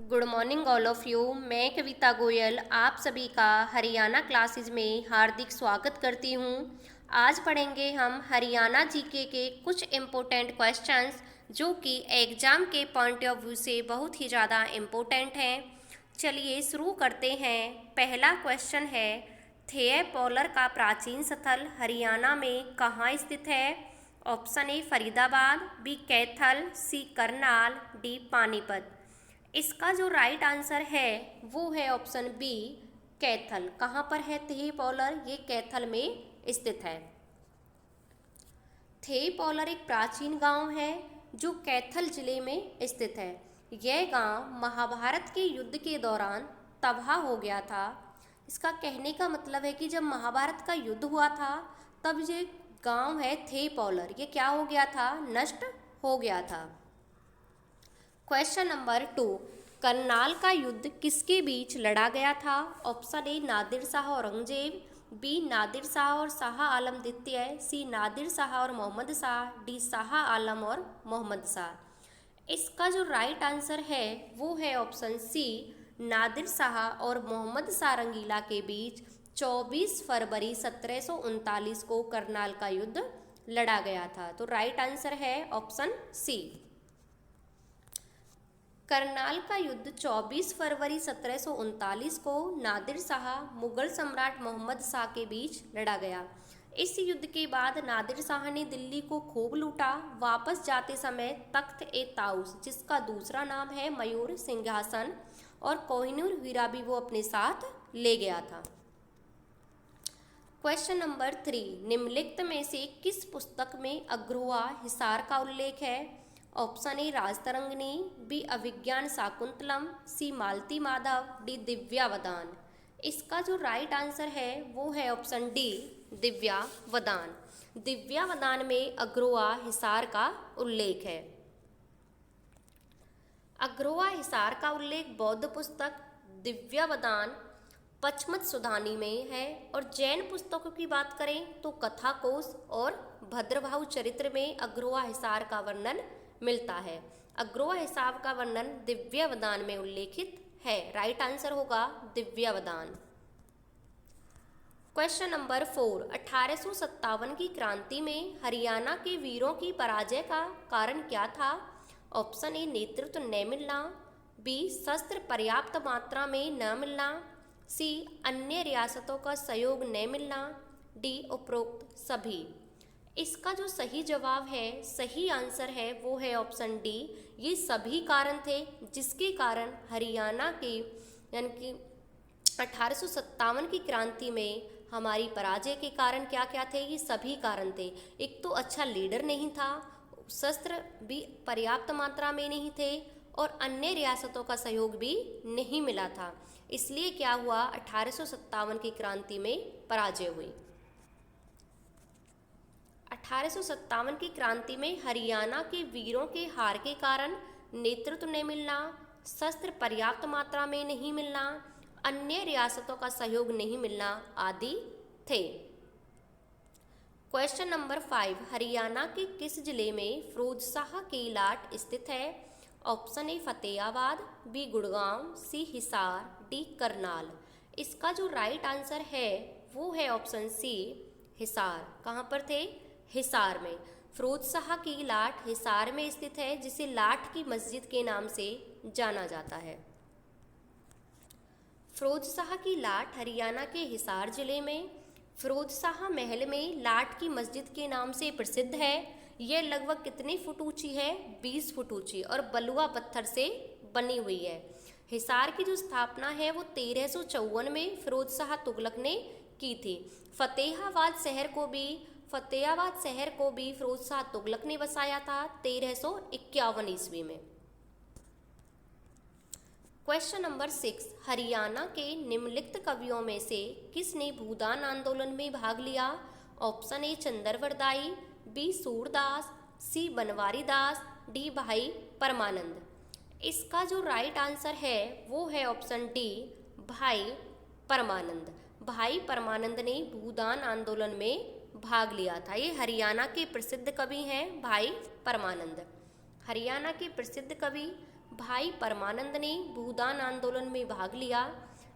Good morning all of you. मैं कविता गोयल आप सभी का हरियाणा क्लासेज में हार्दिक स्वागत करती हूँ। आज पढ़ेंगे हम हरियाणा जीके के कुछ इम्पोर्टेंट क्वेश्चंस जो कि एग्ज़ाम के पॉइंट ऑफ व्यू से बहुत ही ज़्यादा इम्पोर्टेंट हैं। चलिए शुरू करते हैं। पहला क्वेश्चन है, थेय पोलर का प्राचीन स्थल हरियाणा में कहाँ स्थित है? Option A Faridabad, B Kaithal, C Karnal, D Panipat. इसका जो राइट आंसर है वो है ऑप्शन बी कैथल। कहाँ पर है थेय पोलर? ये कैथल में स्थित है। थेय पोलर एक प्राचीन गांव है जो कैथल जिले में स्थित है। यह गांव महाभारत के युद्ध के दौरान तबाह हो गया था। इसका कहने का मतलब है कि जब महाभारत का युद्ध हुआ था तब ये गांव है थेय पोलर, ये क्या हो गया था? नष्ट हो गया था। क्वेश्चन नंबर 2, करनाल का युद्ध किसके बीच लड़ा गया था? Option A Nadir Shah Aurangzeb, B Nadir Shah और शाह आलम द्वितीय, सी नादिर शाह और मोहम्मद शाह, डी शाह आलम और मोहम्मद शाह। इसका जो राइट आंसर है वो है ऑप्शन सी नादिर शाह और मोहम्मद शाह रंगीला के बीच 24 फरवरी 1739 को करनाल का युद्ध लड़ा गया था। तो राइट आंसर है ऑप्शन सी। करनाल का युद्ध 24 फरवरी 1739 को नादिर शाह मुगल सम्राट मोहम्मद शाह के बीच लड़ा गया। इस युद्ध के बाद नादिर शाह ने दिल्ली को खूब लूटा। वापस जाते समय तख्त ए ताउस, जिसका दूसरा नाम है मयूर सिंहासन, और कोहिनूर हीरा भी वो अपने साथ ले गया था। क्वेश्चन नंबर 3, निम्नलिखित में से किस पुस्तक में अग्रवा हिसार का उल्लेख है? Option A Rajatarangini, B Abhijnana Shakuntalam, C Malati Madhava, D Divyavadana. इसका जो राइट आंसर है वो है ऑप्शन डी दिव्यावदान। दिव्यावदान में अग्रवा हिसार का उल्लेख है। अग्रवा हिसार का उल्लेख बौद्ध पुस्तक दिव्यावदान पचमत सुधानी में है, और जैन पुस्तकों की बात करें तो कथा कोश और भद्रभाव चरित्र में अग्रवा हिसार का वर्णन मिलता है। अग्रवा हिसार का वर्णन दिव्यावदान में उल्लेखित है। राइट आंसर होगा दिव्यावदान। क्वेश्चन नंबर 4, 1857 की क्रांति में हरियाणा के वीरों की पराजय का कारण क्या था? ऑप्शन ए नेतृत्व न मिलना, बी शस्त्र पर्याप्त मात्रा में न मिलना, सी अन्य रियासतों का सहयोग न मिलना, डी उपरोक्त सभी। इसका जो सही जवाब है, सही आंसर है वो है ऑप्शन डी, ये सभी कारण थे जिसके कारण हरियाणा के यानी कि 1857 की क्रांति में हमारी पराजय के कारण क्या क्या थे? ये सभी कारण थे। एक तो अच्छा लीडर नहीं था, शस्त्र भी पर्याप्त मात्रा में नहीं थे, और अन्य रियासतों का सहयोग भी नहीं मिला था। इसलिए क्या हुआ? 1857 की क्रांति में पराजय हुई। 1857 की क्रांति में हरियाणा के वीरों के हार के कारण नेतृत्व न मिलना, शस्त्र पर्याप्त मात्रा में नहीं मिलना, अन्य रियासतों का सहयोग नहीं मिलना आदि थे। क्वेश्चन नंबर 5, हरियाणा के किस जिले में फिरोजशाह की लाट स्थित है? Option A Fatehabad, B Gurgaon, C Hisar, D Karnal. इसका जो राइट आंसर है वो है ऑप्शन सी हिसार। कहाँ पर थे? हिसार में। फिरोजशाह की लाट हिसार में स्थित है, जिसे लाट की मस्जिद के नाम से जाना जाता है। फिरोजशाह की लाट हरियाणा के हिसार जिले में फिरोजशाह महल में लाट की मस्जिद के नाम से प्रसिद्ध है। यह लगभग कितने फुट ऊंची है? 20 फुट ऊंची, और बलुआ पत्थर से बनी हुई है। हिसार की जो स्थापना है वो 1354 में फिरोजशाह तुगलक ने की थी। फतेहाबाद शहर को भी फिरोजशाह तुगलक ने बसाया था 1351 ईस्वी में। क्वेश्चन नंबर 6, हरियाणा के निम्नलिखित कवियों में से किसने भूदान आंदोलन में भाग लिया? Option A Chandbardai, B Surdas, C Banwari Das, D Bhai Parmanand. इसका जो राइट आंसर है वो है ऑप्शन डी भाई परमानंद। भाई परमानंद ने भूदान आंदोलन में भाग लिया था। ये हरियाणा के प्रसिद्ध कवि हैं भाई परमानंद। हरियाणा के प्रसिद्ध कवि भाई परमानंद ने भूदान आंदोलन में भाग लिया।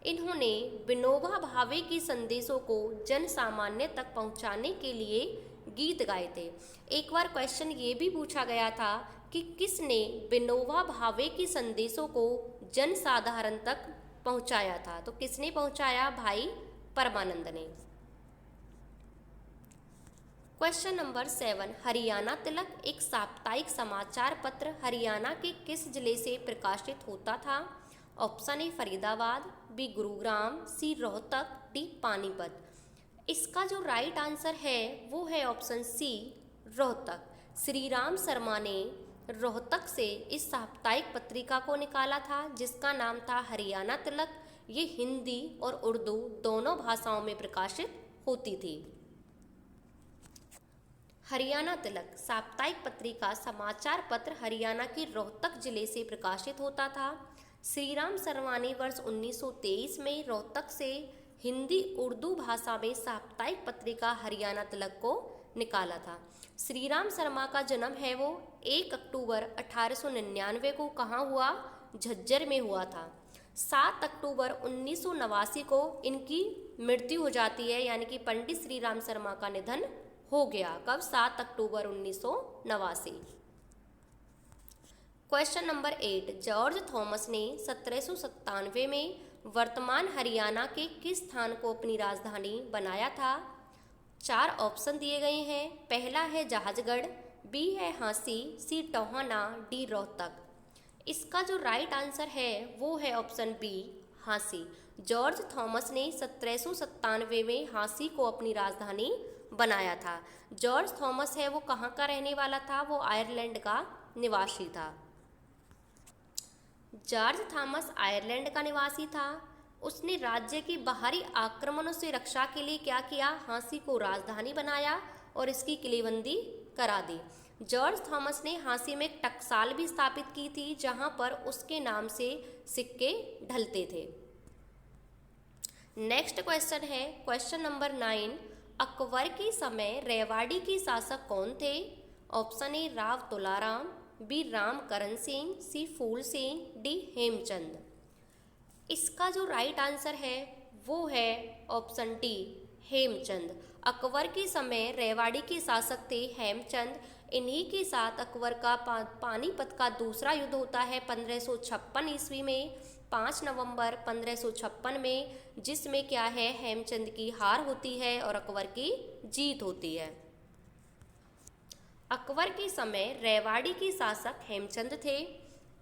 इन्होंने विनोबा भावे के संदेशों को जन सामान्य तक पहुंचाने के लिए गीत गाए थे। एक बार क्वेश्चन ये भी पूछा गया था कि किसने विनोबा भावे के संदेशों को जन साधारण तक पहुंचाया था, तो किसने पहुंचाया? भाई परमानंद ने। क्वेश्चन नंबर 7, हरियाणा तिलक एक साप्ताहिक समाचार पत्र हरियाणा के किस जिले से प्रकाशित होता था? Option A Faridabad, B Gurugram, C Rohtak, D Panipat. इसका जो राइट आंसर है वो है ऑप्शन सी रोहतक। श्री राम शर्मा ने रोहतक से इस साप्ताहिक पत्रिका को निकाला था जिसका नाम था हरियाणा तिलक। ये हिंदी और उर्दू दोनों भाषाओं में प्रकाशित होती थी। हरियाणा तिलक साप्ताहिक पत्रिका समाचार पत्र हरियाणा के रोहतक जिले से प्रकाशित होता था। श्री राम शर्मा ने वर्ष 1923 में रोहतक से हिंदी उर्दू भाषा में साप्ताहिक पत्रिका हरियाणा तिलक को निकाला था। श्री राम शर्मा का जन्म है वो 1 अक्टूबर 1899 को कहाँ हुआ? झज्जर में हुआ था। 7 अक्टूबर 1989 को इनकी मृत्यु हो जाती है, यानी कि पंडित श्री राम शर्मा का निधन हो गया। कब? 7 अक्टूबर 1989। क्वेश्चन नंबर 8, जॉर्ज थॉमस ने 1797 में वर्तमान हरियाणा के किस स्थान को अपनी राजधानी बनाया था? 4 ऑप्शन दिए गए हैं। पहला है जहाजगढ़, बी है हांसी, सी टोहाना, डी रोहतक। इसका जो राइट आंसर है वो है option B Hansi. George Thomas ने 1797 में हांसी को अपनी राजधानी बनाया था। जॉर्ज थॉमस है वो कहाँ का रहने वाला था? वो आयरलैंड का निवासी था। जॉर्ज थॉमस आयरलैंड का निवासी था। उसने राज्य की बाहरी आक्रमणों से रक्षा के लिए क्या किया? हांसी को राजधानी बनाया और इसकी किलेबंदी करा दी। जॉर्ज थॉमस ने हांसी में एक टकसाल भी स्थापित की थी जहां पर उसके नाम से सिक्के ढलते थे। नेक्स्ट क्वेश्चन है क्वेश्चन नंबर 9, अकबर के समय रेवाड़ी के शासक कौन थे? Option A Rao Tularam, B Ramkaran Singh, C Phool Singh, D Hemchand. इसका जो राइट आंसर है वो है ऑप्शन डी हेमचंद। अकबर के समय रेवाड़ी के शासक थे हेमचंद। इन्हीं के साथ अकबर का पानीपत का दूसरा युद्ध होता है 1556 ईस्वी में, 5 नवंबर 1556 में, जिसमें क्या है हेमचंद की हार होती है और अकबर की जीत होती है। अकबर के समय रेवाड़ी के शासक हेमचंद थे।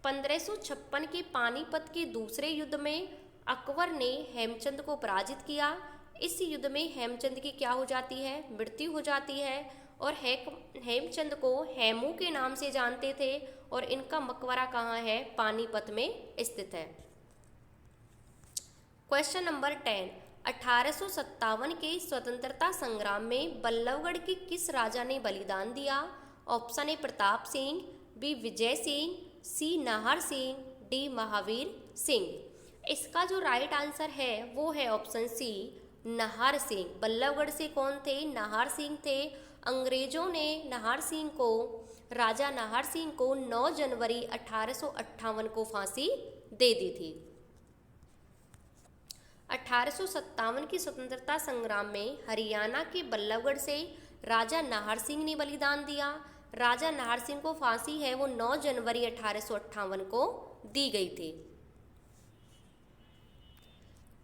1556 के पानीपत के दूसरे युद्ध में अकबर ने हेमचंद को पराजित किया। इस युद्ध में हेमचंद की क्या हो जाती है? मृत्यु हो जाती है और हेमचंद को हेमू के नाम से जानते थे और इनका मकबरा कहाँ है? पानीपत में स्थित है। क्वेश्चन नंबर 10, 1857 के स्वतंत्रता संग्राम में बल्लभगढ़ के किस राजा ने बलिदान दिया? Option A Pratap Singh, B Vijay Singh, C Nahar Singh, D Mahavir Singh. इसका जो राइट आंसर है वो है ऑप्शन सी नाहर सिंह। बल्लभगढ़ से कौन थे? नाहर सिंह थे। अंग्रेजों ने राजा नाहर सिंह को 9 जनवरी 1858 को फांसी दे दी थी। 1857 की स्वतंत्रता संग्राम में हरियाणा के बल्लभगढ़ से राजा नाहर सिंह ने बलिदान दिया। राजा नाहर सिंह को फांसी है वो 9 जनवरी 1858 को दी गई थी।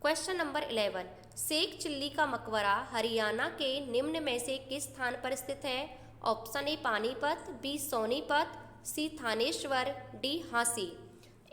क्वेश्चन नंबर 11, शेख चिल्ली का मकबरा हरियाणा के निम्न में से किस स्थान पर स्थित है? Option A Panipat, B Sonipat, C Thanesar, D Hansi.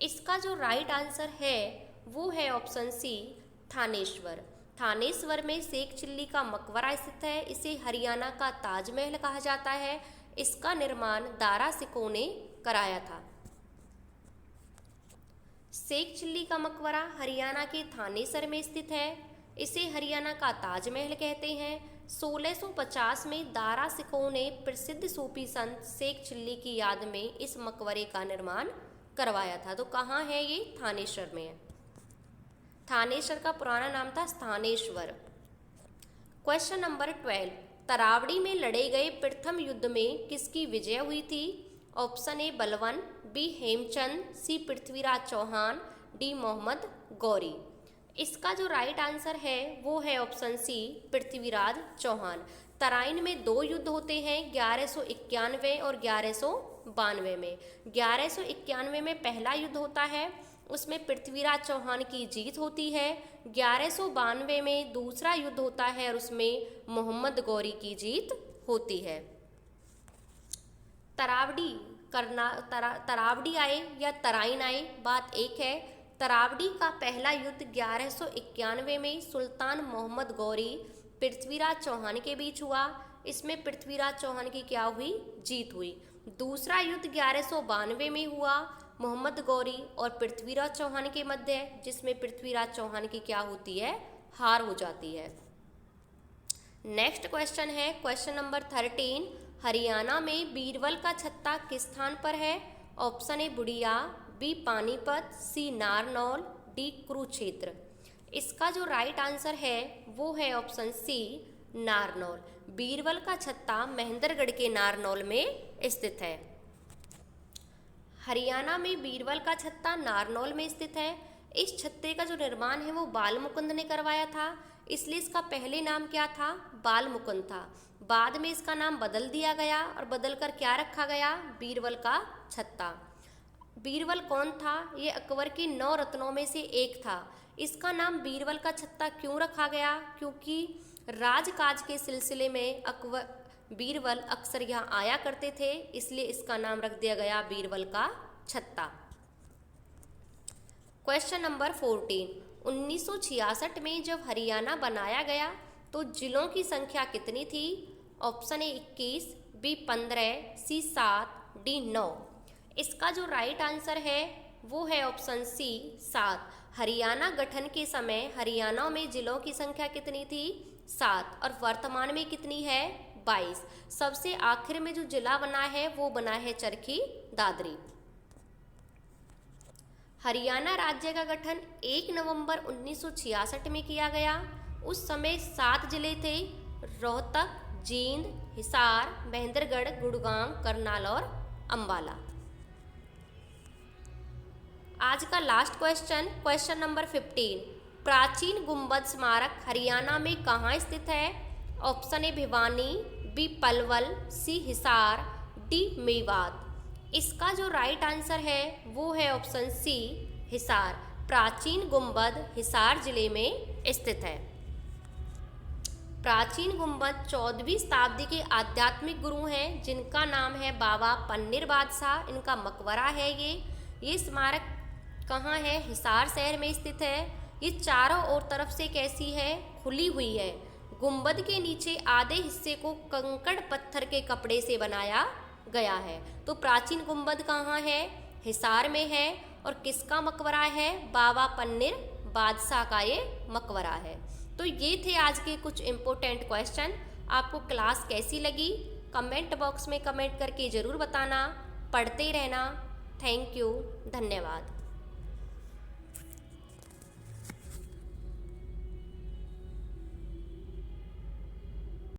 इसका जो राइट आंसर है वो है ऑप्शन सी थानेश्वर। थानेश्वर में शेख चिल्ली का मकबरा स्थित है। इसे हरियाणा का ताजमहल कहा जाता है। इसका निर्माण दारा सिकों ने कराया था। शेख चिल्ली का मकबरा हरियाणा के थानेसर में स्थित है। इसे हरियाणा का ताजमहल कहते हैं। 1650 में दारा सिकों ने प्रसिद्ध सूफी संत शेख चिल्ली की याद में इस मकबरे का निर्माण करवाया था। तो कहाँ है ये? थानेसर में है। थानेसर का पुराना नाम था स्थानेश्वर। क्वेश्चन नंबर 12, तरावड़ी में लड़े गए प्रथम युद्ध में किसकी विजय हुई थी? ऑप्शन ए बलवन, बी हेमचंद, सी पृथ्वीराज चौहान, डी मोहम्मद गौरी। इसका जो राइट आंसर है वो है ऑप्शन सी पृथ्वीराज चौहान। तराइन में 2 युद्ध होते हैं 1191 और 1192 में। 1191 में पहला युद्ध होता है, उसमें पृथ्वीराज चौहान की जीत होती है। 1192 में दूसरा युद्ध होता है और उसमें मोहम्मद गौरी की जीत होती है। तरावड़ी आए या तराइन आए, बात एक है। तरावड़ी का पहला युद्ध 1191 में सुल्तान मोहम्मद गौरी पृथ्वीराज चौहान के बीच हुआ। इसमें पृथ्वीराज चौहान की क्या हुई? जीत हुई। दूसरा युद्ध 1192 में हुआ मोहम्मद गौरी और पृथ्वीराज चौहान के मध्य, जिसमें पृथ्वीराज चौहान की क्या होती है? हार हो जाती है। नेक्स्ट क्वेश्चन है क्वेश्चन नंबर 13। हरियाणा में बीरबल का छत्ता किस स्थान पर है? ऑप्शन ए बुढ़िया, बी पानीपत, सी नारनौल, डी कुरुक्षेत्र। इसका जो राइट आंसर है वो है ऑप्शन सी नारनौल। बीरबल का छत्ता महेंद्रगढ़ के नारनौल में स्थित है। हरियाणा में बीरबल का छत्ता नारनौल में स्थित है। इस छत्ते का जो निर्माण है वो बाल मुकुंद ने करवाया था, इसलिए इसका पहले नाम क्या था? बाल मुकुंद था। बाद में इसका नाम बदल दिया गया और बदलकर क्या रखा गया? बीरबल का छत्ता। बीरबल कौन था? ये अकबर के 9 रत्नों में से एक था। इसका नाम बीरबल का छत्ता क्यों रखा गया? क्योंकि राजकाज के सिलसिले में बीरबल अक्सर यहाँ आया करते थे, इसलिए इसका नाम रख दिया गया बीरबल का छत्ता। Question number 14। 1966 में जब हरियाणा बनाया गया तो जिलों की संख्या कितनी थी? Option A 21, B 15, C 7, D 9। इसका जो राइट आंसर है वो है ऑप्शन सी 7। हरियाणा गठन के समय हरियाणा में जिलों की संख्या कितनी थी? 7, और वर्तमान में कितनी है? 22। सबसे आखिर में जो जिला बना है वो बना है चरखी दादरी। हरियाणा राज्य का गठन 1 नवंबर 1966 में किया गया। उस समय 7 जिले थे: रोहतक, जींद, हिसार, महेंद्रगढ़, गुड़गांव, करनाल और अंबाला। आज का लास्ट क्वेश्चन, क्वेश्चन नंबर 15। प्राचीन गुंबद स्मारक हरियाणा में कहाँ स्थित है? Option A Bhiwani, B Palwal, C Hisar, D Mewat. इसका जो राइट आंसर है वो है ऑप्शन सी हिसार। प्राचीन गुंबद हिसार जिले में स्थित है। प्राचीन गुंबद 14वीं शताब्दी के आध्यात्मिक गुरु हैं जिनका नाम है बाबा पन्नीर बादशाह। इनका मकबरा है ये स्मारक कहाँ है? हिसार शहर में स्थित है। ये चारों ओर तरफ से कैसी है? खुली हुई है। गुंबद के नीचे आधे हिस्से को कंकड़ पत्थर के कपड़े से बनाया गया है। तो प्राचीन गुंबद कहाँ है? हिसार में है। और किसका मकबरा है? बाबा पन्नीर बादशाह का ये मकबरा है। तो ये थे आज के कुछ इम्पोर्टेंट क्वेश्चन। आपको क्लास कैसी लगी कमेंट बॉक्स में कमेंट करके ज़रूर बताना। पढ़ते रहना। थैंक यू, धन्यवाद।